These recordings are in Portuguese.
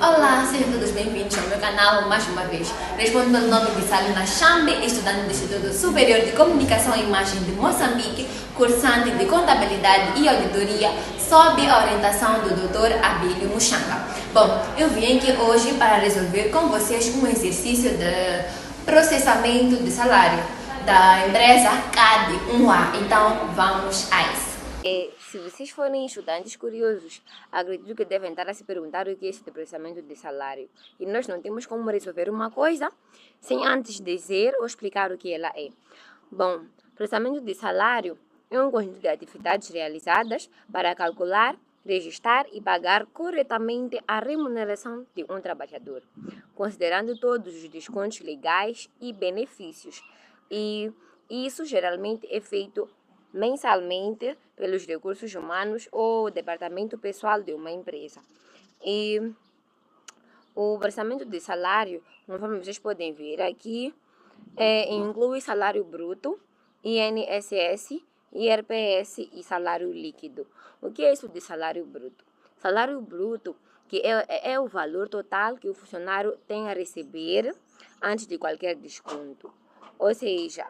Olá, sejam todos bem-vindos ao meu canal mais uma vez. Respondo pelo nome de Salina Chambe, estudante do Instituto Superior de Comunicação e Imagem de Moçambique, cursante de Contabilidade e Auditoria, sob a orientação do Dr. Abílio Muxanga. Bom, eu vim aqui hoje para resolver com vocês um exercício de processamento de salário da empresa CAD 1A. Então, vamos a isso. Se vocês forem estudantes curiosos, acredito que devem estar a se perguntar o que é esse processamento de salário. E nós não temos como resolver uma coisa sem antes dizer ou explicar o que ela é. Bom, processamento de salário é um conjunto de atividades realizadas para calcular, registrar e pagar corretamente a remuneração de um trabalhador, considerando todos os descontos legais e benefícios. E isso geralmente é feito mensalmente pelos recursos humanos ou departamento pessoal de uma empresa. E o orçamento de salário, conforme vocês podem ver aqui, inclui salário bruto, INSS, IRPS e salário líquido. O que é isso de salário bruto? Salário bruto que é o valor total que o funcionário tem a receber antes de qualquer desconto. Ou seja,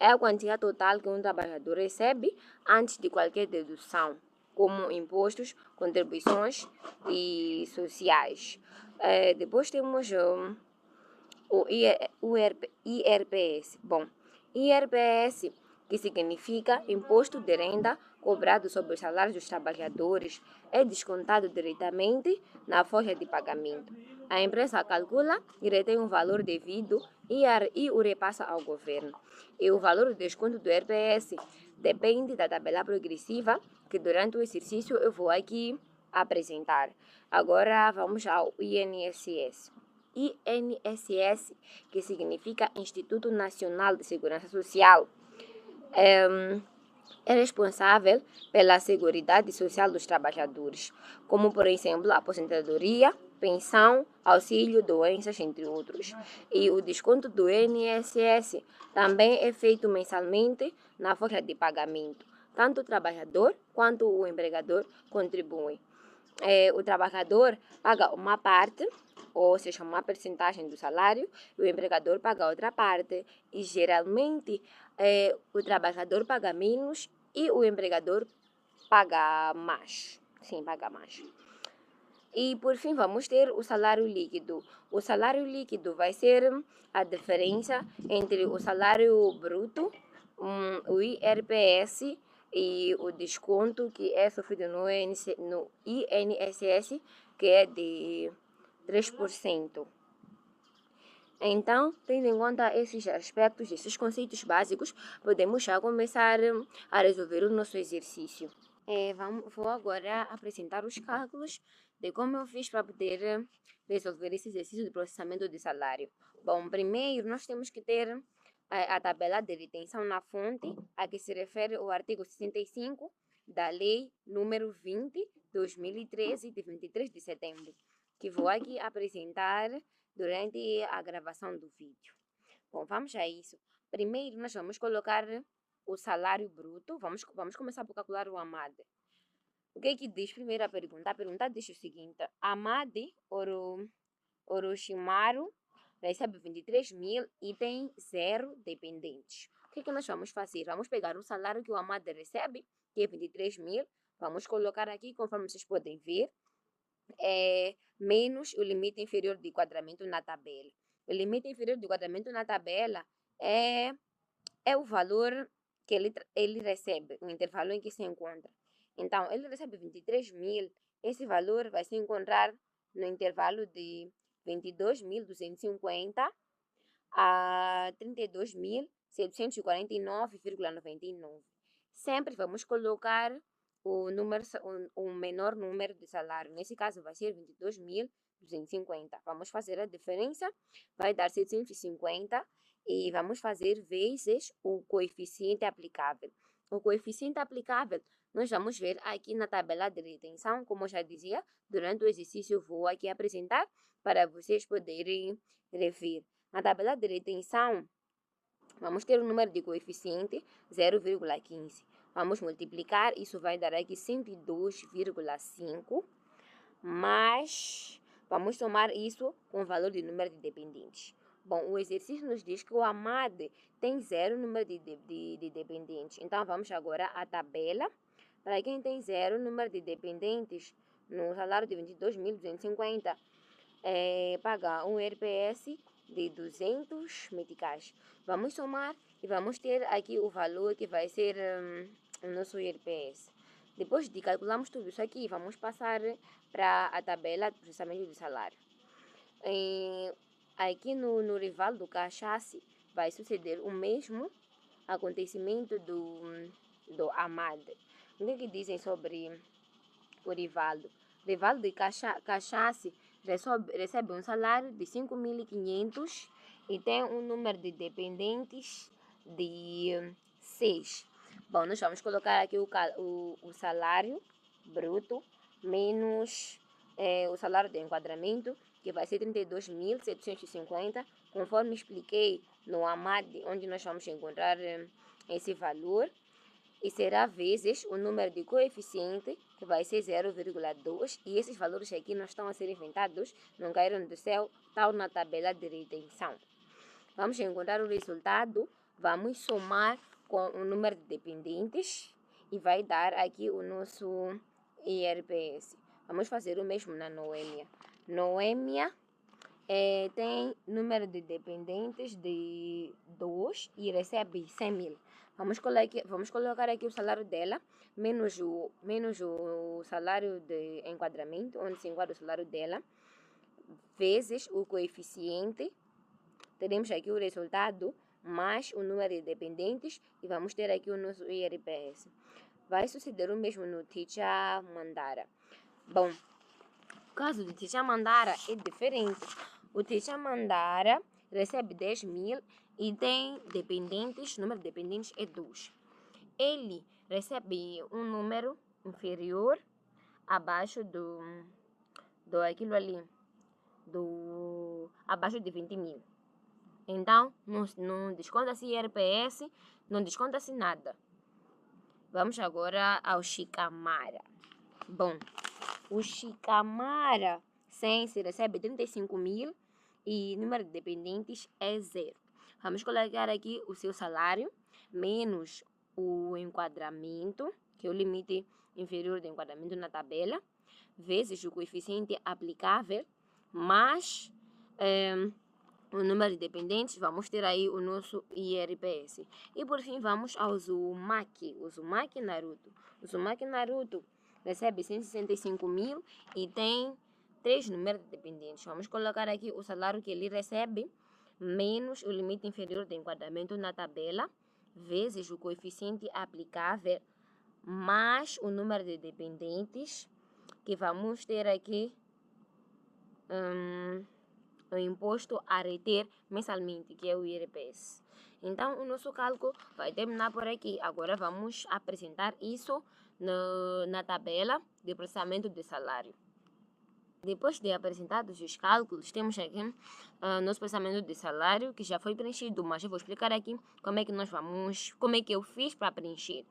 é a quantia total que um trabalhador recebe antes de qualquer dedução, como impostos, contribuições e sociais. Depois temos o IRPS. Bom, IRPS, que significa Imposto de Renda cobrado sobre os salários dos trabalhadores, é descontado diretamente na folha de pagamento. A empresa calcula e retém um valor devido e o repassa ao governo. E o valor do desconto do IRPS depende da tabela progressiva que durante o exercício eu vou aqui apresentar. Agora vamos ao INSS. INSS, que significa Instituto Nacional de Segurança Social, é responsável pela Seguridade Social dos trabalhadores, como, por exemplo, a aposentadoria, pensão, auxílio, doenças, entre outros. E o desconto do INSS também é feito mensalmente na folha de pagamento. Tanto o trabalhador quanto o empregador contribuem. O trabalhador paga uma parte, ou seja, uma percentagem do salário, e o empregador paga outra parte. E geralmente o trabalhador paga menos e o empregador paga mais. Sim, paga mais. E por fim vamos ter o salário líquido. O salário líquido vai ser a diferença entre o salário bruto, o IRPS e o desconto que é sofrido no INSS, que é de 3%. Então, tendo em conta esses aspectos, esses conceitos básicos, podemos já começar a resolver o nosso exercício. Vou agora apresentar os cálculos de como eu fiz para poder resolver esse exercício de processamento de salário. Bom, primeiro nós temos que ter a tabela de retenção na fonte, a que se refere o artigo 65 da Lei número 20/2013, de 23 de setembro, que vou aqui apresentar durante a gravação do vídeo. Bom, vamos a isso. Primeiro nós vamos colocar o salário bruto. Vamos começar por calcular o AMAD. O que é que diz primeiro a pergunta? A pergunta diz o seguinte: AMAD Orochimaru recebe 23 mil e tem 0 dependentes. O que é que nós vamos fazer? Vamos pegar o salário que o AMAD recebe, que é 23 mil. Vamos colocar aqui, conforme vocês podem ver, menos o limite inferior de enquadramento na tabela. O limite inferior de enquadramento na tabela é o valor que ele recebe, o intervalo em que se encontra. Então, ele recebe 23 mil, esse valor vai se encontrar no intervalo de 22.250 a 32.749,99. Sempre vamos colocar o menor número de salário. Nesse caso, vai ser 22.250. Vamos fazer a diferença, vai dar 750 e vamos fazer vezes o coeficiente aplicável. O coeficiente aplicável nós vamos ver aqui na tabela de retenção, como eu já dizia, durante o exercício eu vou aqui apresentar para vocês poderem rever. Na tabela de retenção, vamos ter o número de coeficiente 0,15. Vamos multiplicar, isso vai dar aqui 102,5 mas vamos somar isso com o valor de número de dependentes. Bom, o exercício nos diz que o AMAD tem 0 número de dependentes. Então, vamos agora à tabela. Para quem tem 0 número de dependentes, no salário de 22.250, paga um IRPS de 200 meticais. Vamos somar e vamos ter aqui o valor que vai ser o nosso IRPS. Depois de calcularmos tudo isso aqui, vamos passar para a tabela de processamento de salário. Aqui no rival do Cachace vai suceder o mesmo acontecimento do AMAD. O que dizem sobre o Rivaldo? Rivaldo de Cachace recebe um salário de 5.500 e tem um número de dependentes de 6. Bom, nós vamos colocar aqui o salário bruto menos o salário de enquadramento, que vai ser 32.750, conforme expliquei no AMAD, onde nós vamos encontrar esse valor. E será vezes o número de coeficiente, que vai ser 0,2. E esses valores aqui não estão a ser inventados, não caíram do céu, estão na tabela de retenção. Vamos encontrar o resultado, vamos somar com o número de dependentes e vai dar aqui o nosso IRPS. Vamos fazer o mesmo na Noêmia. Noêmia tem número de dependentes de 2 e recebe 100 mil. Vamos colocar aqui o salário dela, menos o salário de enquadramento, onde se enquadra o salário dela, vezes o coeficiente. Teremos aqui o resultado, mais o número de dependentes, e vamos ter aqui o nosso IRPS. Vai suceder o mesmo no Ticha Mandara. Bom, o caso do Ticha Mandara é diferente. O Ticha Mandara recebe 10 mil e tem dependentes, o número de dependentes é 2. Ele recebe um número inferior abaixo aquilo ali, abaixo de 20 mil. Então, não desconta-se IRPS, não desconta-se nada. Vamos agora ao Chicamara. Bom, o Chicamara Sense recebe 35 mil e número de dependentes é 0. Vamos colocar aqui o seu salário, menos o enquadramento, que é o limite inferior do enquadramento na tabela, vezes o coeficiente aplicável, mais o número de dependentes, vamos ter aí o nosso IRPS. E por fim vamos ao Uzumaki, o Uzumaki Naruto. O Uzumaki Naruto recebe 165 mil e tem 3 números de dependentes. Vamos colocar aqui o salário que ele recebe, menos o limite inferior de enquadramento na tabela, vezes o coeficiente aplicável, mais o número de dependentes, que vamos ter aqui o imposto a reter mensalmente, que é o IRPS. Então, o nosso cálculo vai terminar por aqui. Agora vamos apresentar isso na tabela de processamento de salário. Depois de apresentados os cálculos, temos aqui nosso processamento de salário, que já foi preenchido, mas eu vou explicar aqui como é que eu fiz para preencher.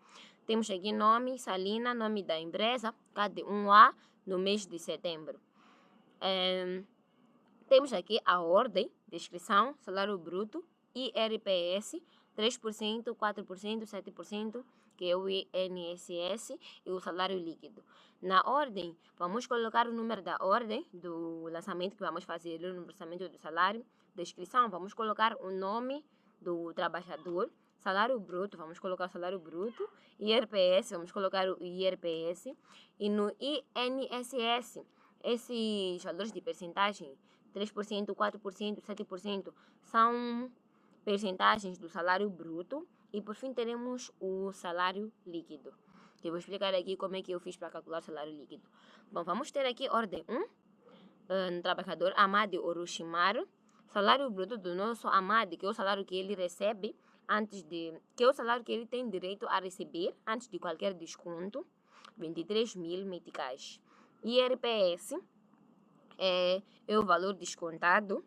Temos aqui nome, Salina, nome da empresa, cada 1A no mês de setembro. Temos aqui a ordem, descrição, salário bruto, IRPS, 3%, 4%, 7%, que é o INSS, e o salário líquido. Na ordem, vamos colocar o número da ordem do lançamento que vamos fazer no processamento do salário. Descrição, vamos colocar o nome do trabalhador. Salário bruto, vamos colocar o salário bruto. IRPS, vamos colocar o IRPS. E no INSS, esses valores de percentagem, 3%, 4%, 7%, são percentagens do salário bruto. E por fim teremos o salário líquido, que eu vou explicar aqui como é que eu fiz para calcular o salário líquido. Bom, vamos ter aqui ordem 1, trabalhador Amadi Orochimaru, salário bruto do nosso Amadi, que é o salário que ele recebe que é o salário que ele tem direito a receber antes de qualquer desconto, 23 mil meticais. IRPS é o valor descontado,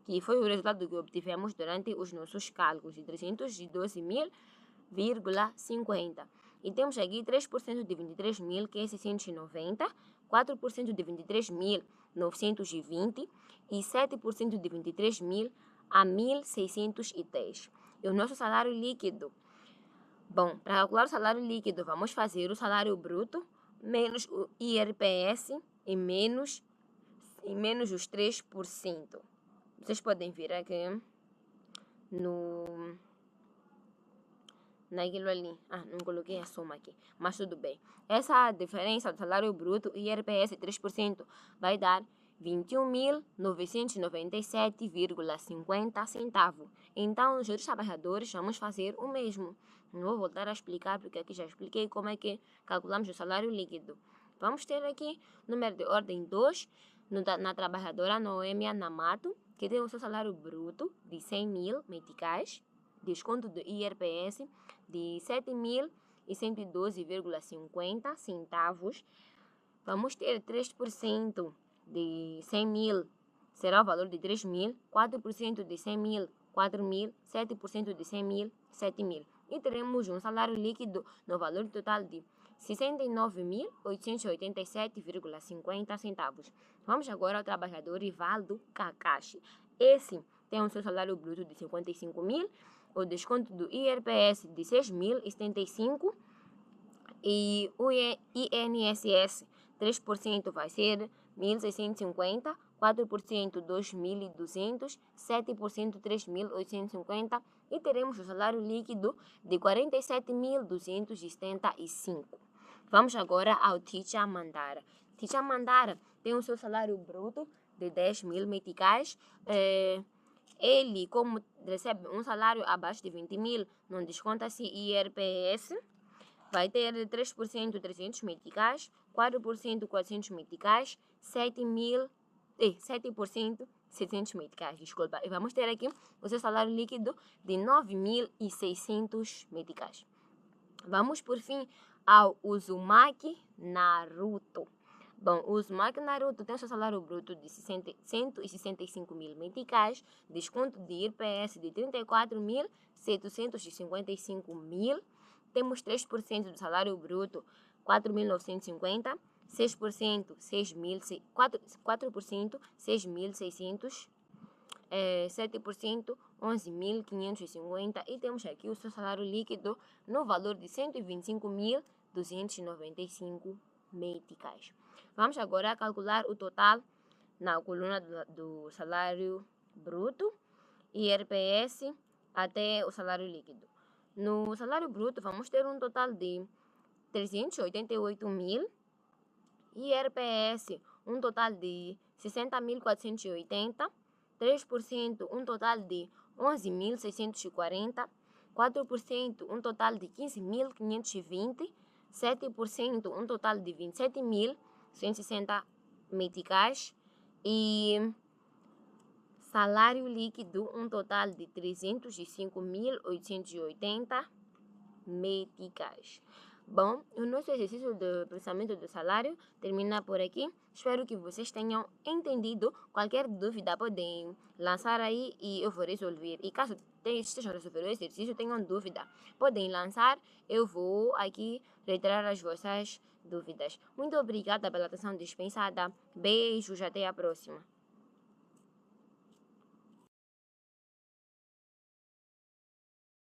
que foi o resultado que obtivemos durante os nossos cálculos, de 312.000,50. E temos aqui 3% de 23 mil, que é 690, 4% de 23.920 e 7% de 23.000 a 1.610. E o nosso salário líquido? Bom, para calcular o salário líquido, vamos fazer o salário bruto menos o IRPS e menos os 3%. Vocês podem ver aqui naquilo ali. Não coloquei a soma aqui, mas tudo bem. Essa diferença do salário bruto e IRPS 3% vai dar 21.997,50 centavos. Então, os outros trabalhadores vamos fazer o mesmo. Não vou voltar a explicar, porque aqui já expliquei como é que calculamos o salário líquido. Vamos ter aqui número de ordem 2, na trabalhadora Noêmia Namato, que tem o seu salário bruto de 100.000 meticais, desconto do IRPS de 7.112,50 centavos. Vamos ter 3% de 100.000, será o valor de 3.000, 4% de 100.000, 4.000, 7% de 100.000, 7.000. E teremos um salário líquido no valor total de 69.887,50 centavos. Vamos agora ao trabalhador Rivaldo Kakashi. Esse tem o seu salário bruto de 55.000, o desconto do IRPS de 6.075 e o INSS 3% vai ser 1.650, 4% 2.200, 7% 3.850 e teremos o salário líquido de 47.275. Vamos agora ao Ticha Mandara. Ticha Mandara tem o seu salário bruto de 10.000 meticais. Ele, como recebe um salário abaixo de 20.000, não desconta-se IRPS, vai ter 3% 300 meticais, 4% 400 meticais, 7% 700 meticais, desculpa. E vamos ter aqui o seu salário líquido de 9.600 meticais. Vamos, por fim, ao Uzumaki Naruto. Bom, o Uzumaki Naruto tem o seu salário bruto de 165.000 meticais, desconto de IRPS de 34.755.000. Temos 3% do salário bruto, 4.950, 6%, 4%, 6.600, 7%, 11.550 e temos aqui o seu salário líquido no valor de 125.295 meticais. Vamos agora calcular o total na coluna do salário bruto, IRPS até o salário líquido. No salário bruto, vamos ter um total de 388.000, IRPS, um total de 60.480, 3%, um total de 11.640, 4%, um total de 15.520, 7%, um total de 27.160 meticais e salário líquido, um total de 305.880 meticais. Bom, o nosso exercício de processamento do salário termina por aqui. Espero que vocês tenham entendido. Qualquer dúvida podem lançar aí e eu vou resolver. E caso estejam a resolver o exercício, tenham dúvida, podem lançar. Eu vou aqui retirar as vossas dúvidas. Muito obrigada pela atenção dispensada. Beijos, até a próxima.